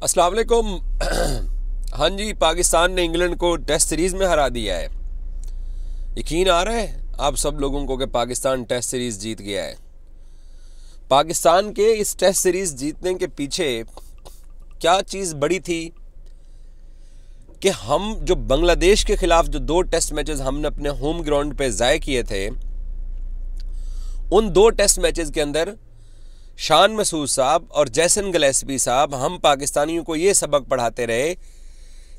अस्सलाम वालेकुम। हाँ जी, पाकिस्तान ने इंग्लैंड को टेस्ट सीरीज़ में हरा दिया है। यकीन आ रहा है आप सब लोगों को कि पाकिस्तान टेस्ट सीरीज़ जीत गया है। पाकिस्तान के इस टेस्ट सीरीज़ जीतने के पीछे क्या चीज़ बड़ी थी कि हम जो बांग्लादेश के ख़िलाफ़ जो 2 टेस्ट मैचेस हमने अपने होम ग्राउंड पे ज़ाय किए थे, उन 2 टेस्ट मैचेस के अंदर शान मसूद साहब और जैसन गिलेस्पी साहब हम पाकिस्तानियों को ये सबक पढ़ाते रहे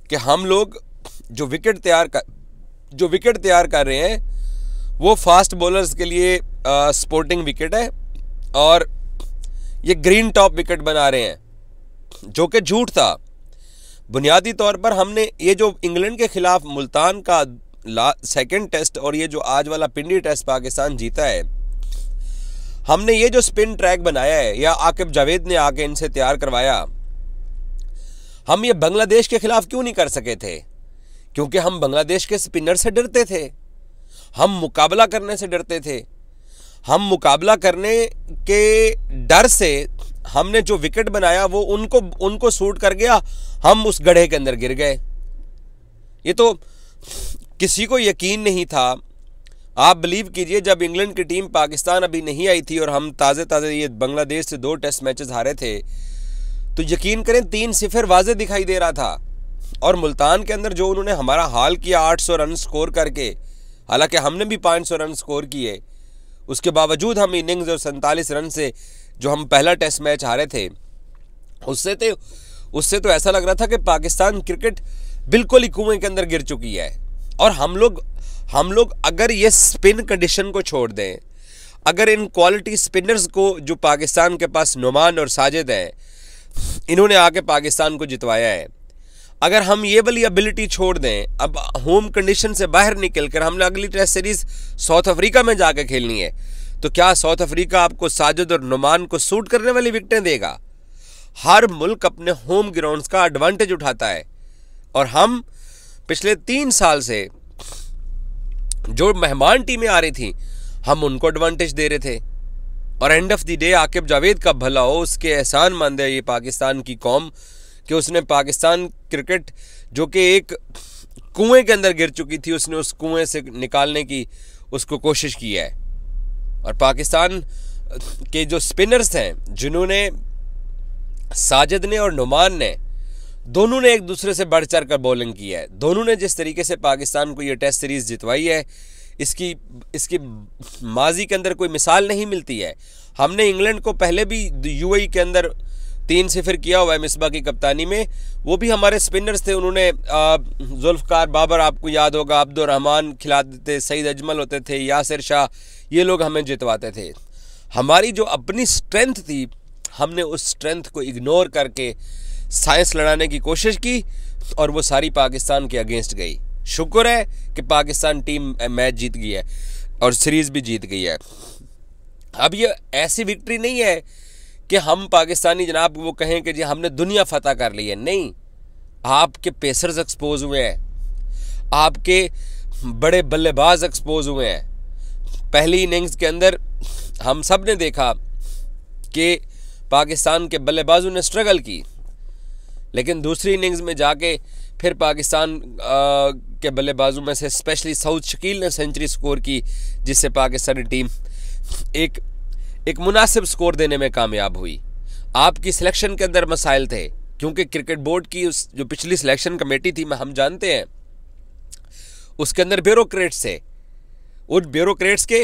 कि हम लोग जो विकेट तैयार कर रहे हैं वो फास्ट बॉलर्स के लिए स्पोर्टिंग विकेट है और ये ग्रीन टॉप विकेट बना रहे हैं, जो कि झूठ था। बुनियादी तौर पर हमने ये जो इंग्लैंड के खिलाफ मुल्तान का सेकंड टेस्ट और ये जो आज वाला पिंडी टेस्ट पाकिस्तान जीता है, हमने ये जो स्पिन ट्रैक बनाया है या आकिब जावेद ने आके इनसे तैयार करवाया, हम ये बांग्लादेश के खिलाफ क्यों नहीं कर सके थे? क्योंकि हम बांग्लादेश के स्पिनर से डरते थे, हम मुकाबला करने से डरते थे। हम मुकाबला करने के डर से हमने जो विकेट बनाया वो उनको सूट कर गया, हम उस गड्ढे के अंदर गिर गए। ये तो किसी को यकीन नहीं था। आप बिलीव कीजिए, जब इंग्लैंड की टीम पाकिस्तान अभी नहीं आई थी और हम ताज़े ये बांग्लादेश से 2 टेस्ट मैचेस हारे थे, तो यकीन करें 3-0 वाज़े दिखाई दे रहा था। और मुल्तान के अंदर जो उन्होंने हमारा हाल किया 800 रन स्कोर करके, हालांकि हमने भी 500 रन स्कोर किए, उसके बावजूद हम इनिंग्स और 47 रन से जो हम पहला टेस्ट मैच हारे थे, उससे तो ऐसा लग रहा था कि पाकिस्तान क्रिकेट बिल्कुल ही कुएं के अंदर गिर चुकी है। और हम लोग अगर ये स्पिन कंडीशन को छोड़ दें, अगर इन क्वालिटी स्पिनर्स को जो पाकिस्तान के पास नुमान और साजिद हैं, इन्होंने आके पाकिस्तान को जितवाया है, अगर हम ये वाली एबिलिटी छोड़ दें, अब होम कंडीशन से बाहर निकल कर हमने अगली टेस्ट सीरीज साउथ अफ्रीका में जाकर खेलनी है, तो क्या साउथ अफ्रीका आपको साजिद और नुमान को सूट करने वाली विकेटें देगा? हर मुल्क अपने होम ग्राउंड्स का एडवांटेज उठाता है, और हम पिछले 3 साल से जो मेहमान टीमें आ रही थी हम उनको एडवांटेज दे रहे थे। और end of the day Aqib Javed का भला हो, उसके एहसान मंद है ये पाकिस्तान की कौम कि उसने पाकिस्तान क्रिकेट जो कि एक कुएं के अंदर गिर चुकी थी, उसने उस कुएं से निकालने की उसको कोशिश की है। और पाकिस्तान के जो स्पिनर्स हैं, जिन्होंने साजिद ने और नुमान ने, दोनों ने एक दूसरे से बढ़ चढ़ कर बॉलिंग की है। दोनों ने जिस तरीके से पाकिस्तान को ये टेस्ट सीरीज़ जितवाई है, इसकी माजी के अंदर कोई मिसाल नहीं मिलती है। हमने इंग्लैंड को पहले भी यूएई के अंदर 3-0 किया हुआ है मिसबा की कप्तानी में। वो भी हमारे स्पिनर्स थे, उन्होंने जुल्फ़कार बाबर, आपको याद होगा, अब्दुल रहमान खिलाते थे, सईद अजमल होते थे, यासिर शाह, ये लोग हमें जितवाते थे। हमारी जो अपनी स्ट्रेंथ थी, हमने उस स्ट्रेंथ को इग्नोर करके साइंस लड़ाने की कोशिश की और वो सारी पाकिस्तान के अगेंस्ट गई। शुक्र है कि पाकिस्तान टीम मैच जीत गई है और सीरीज़ भी जीत गई है। अब ये ऐसी विक्ट्री नहीं है कि हम पाकिस्तानी जनाब वो कहें कि जी हमने दुनिया फतह कर ली है। नहीं, आपके पेसर्स एक्सपोज हुए हैं, आपके बड़े बल्लेबाज एक्सपोज हुए हैं। पहली इनिंग्स के अंदर हम सब ने देखा कि पाकिस्तान के बल्लेबाजों ने स्ट्रगल की, लेकिन दूसरी इनिंग्स में जाके फिर पाकिस्तान के बल्लेबाजों में से स्पेशली सऊद शकील ने सेंचुरी स्कोर की, जिससे पाकिस्तानी टीम एक मुनासिब स्कोर देने में कामयाब हुई। आपकी सिलेक्शन के अंदर मसाइल थे, क्योंकि क्रिकेट बोर्ड की उस जो पिछली सिलेक्शन कमेटी थी, हम जानते हैं, उसके अंदर ब्यूरोक्रेट्स थे। उन ब्यूरोक्रेट्स के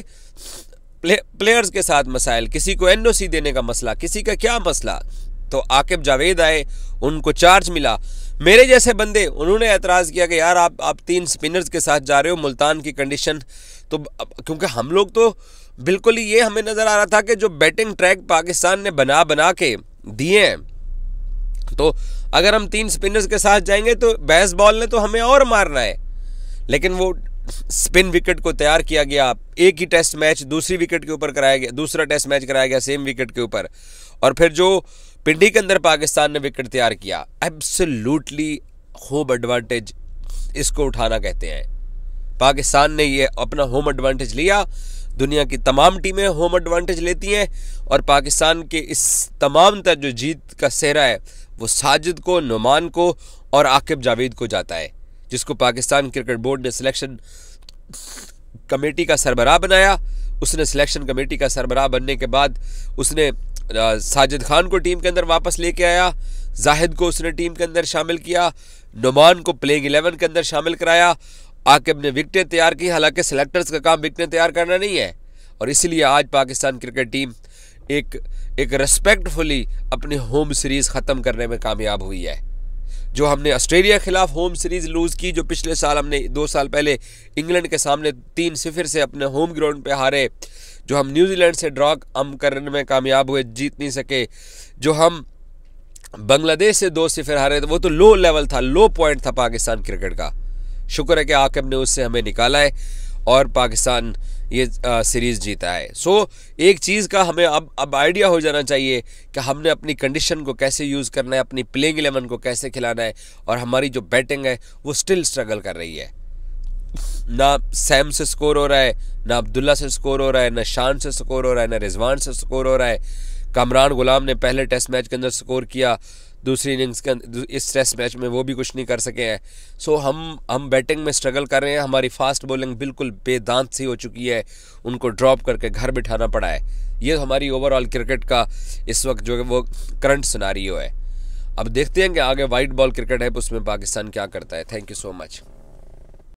प्लेयर्स के साथ मसाइल, किसी को एनओसी देने का मसला, किसी का क्या मसला। तो आकिब जावेद आए, उनको चार्ज मिला। मेरे जैसे बंदे, उन्होंने एतराज़ किया कि यार आप 3 स्पिनर्स के साथ जा रहे हो, मुल्तान की कंडीशन तो, क्योंकि हम लोग तो बिल्कुल ही ये हमें नज़र आ रहा था कि जो बैटिंग ट्रैक पाकिस्तान ने बना के दिए हैं, तो अगर हम 3 स्पिनर्स के साथ जाएंगे तो बेस बॉल ने तो हमें और मारना है। लेकिन वो स्पिन विकेट को तैयार किया गया, एक ही टेस्ट मैच दूसरी विकेट के ऊपर कराया गया, दूसरा टेस्ट मैच कराया गया सेम विकेट के ऊपर, और फिर जो पिंडी के अंदर पाकिस्तान ने विकेट तैयार किया, एब्सोल्युटली होम एडवांटेज इसको उठाना कहते हैं। पाकिस्तान ने ये अपना होम एडवांटेज लिया, दुनिया की तमाम टीमें होम एडवांटेज लेती हैं और पाकिस्तान के इस तमाम तर जो जीत का सेहरा है वो साजिद को, नुमान को और आकिब जावेद को जाता है, जिसको पाकिस्तान क्रिकेट बोर्ड ने सिलेक्शन कमेटी का सरबराह बनाया। उसने सिलेक्शन कमेटी का सरबराह बनने के बाद उसने साजिद खान को टीम के अंदर वापस लेके आया, जाहिद को उसने टीम के अंदर शामिल किया, नुमान को प्लेइंग 11 के अंदर शामिल कराया, आकिब ने विकेटें तैयार की। हालांकि सेलेक्टर्स का काम विकेटें तैयार करना नहीं है और इसीलिए आज पाकिस्तान क्रिकेट टीम एक रेस्पेक्टफुली अपनी होम सीरीज़ ख़त्म करने में कामयाब हुई है। जो हमने ऑस्ट्रेलिया के खिलाफ होम सीरीज़ लूज़ की, जो पिछले साल हमने 2 साल पहले इंग्लैंड के सामने 3-0 से अपने होम ग्राउंड पे हारे, जो हम न्यूजीलैंड से ड्रॉ करने में कामयाब हुए, जीत नहीं सके, जो हम बांग्लादेश से 2-0 हारे थे, वो तो लो लेवल था, लो पॉइंट था पाकिस्तान क्रिकेट का। शुक्र है कि आकिब ने उससे हमें निकाला है और पाकिस्तान ये सीरीज़ जीता है। सो एक चीज़ का हमें अब आइडिया हो जाना चाहिए कि हमने अपनी कंडीशन को कैसे यूज़ करना है, अपनी प्लेइंग 11 को कैसे खिलाना है। और हमारी जो बैटिंग है वो स्टिल स्ट्रगल कर रही है। ना सैम से स्कोर हो रहा है, ना अब्दुल्ला से स्कोर हो रहा है, ना शान से स्कोर हो रहा है, ना रिजवान से स्कोर हो रहा है। कामरान गुलाम ने पहले टेस्ट मैच के अंदर स्कोर किया, दूसरी इनिंग्स के इस टेस्ट मैच में वो भी कुछ नहीं कर सके हैं। सो हम बैटिंग में स्ट्रगल कर रहे हैं। हमारी फास्ट बॉलिंग बिल्कुल बेदांत सी हो चुकी है, उनको ड्रॉप करके घर बिठाना पड़ा है। ये हमारी ओवरऑल क्रिकेट का इस वक्त जो है वो करंट सिनारियो है। अब देखते हैं कि आगे वाइट बॉल क्रिकेट है उसमें पाकिस्तान क्या करता है। Thank you so much.